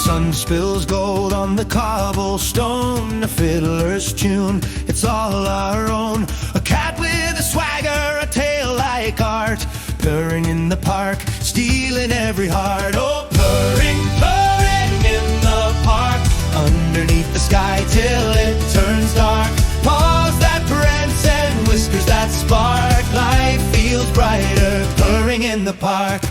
sun spills gold on the cobblestone, a fiddler's tune, it's all our own. A cat with a swagger, a tail like art, purring in the park, stealing every heart. Oh, purring, purring in the park, underneath the sky till it turns dark. Paws that prance and whiskers that spark, life feels brighter, purring in the park.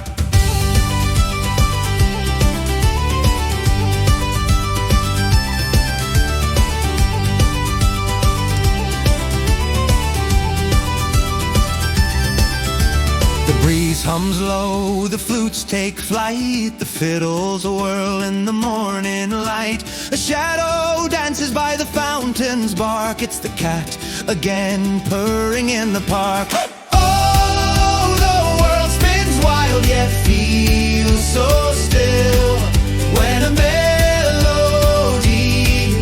The breeze hums low, the flutes take flight, the fiddles whirl in the morning light. A shadow dances by the fountain's bark, it's the cat again purring in the park. Oh, the world spins wild yet feels so still, when a melody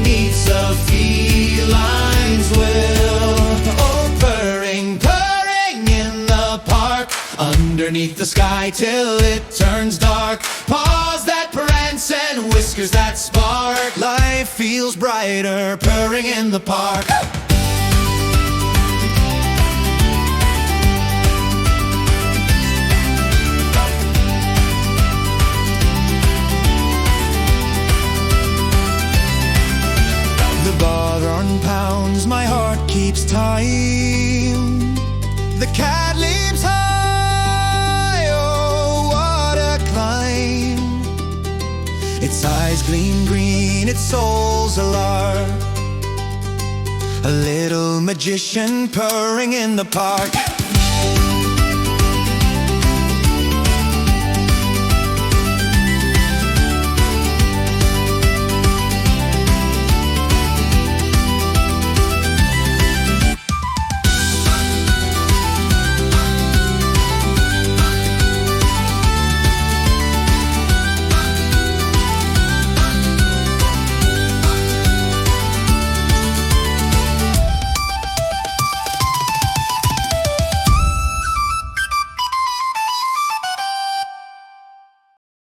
meets a feline's will. Oh, purring, purring in the park, underneath the sky till it turns dark. Paws that prance and whiskers that spark, life feels brighter, purring in the park. The barn pounds, my heart keeps time. The cat leaps high, oh, what a climb. Its eyes gleam green, its soul's a lark, a little magician purring in the park.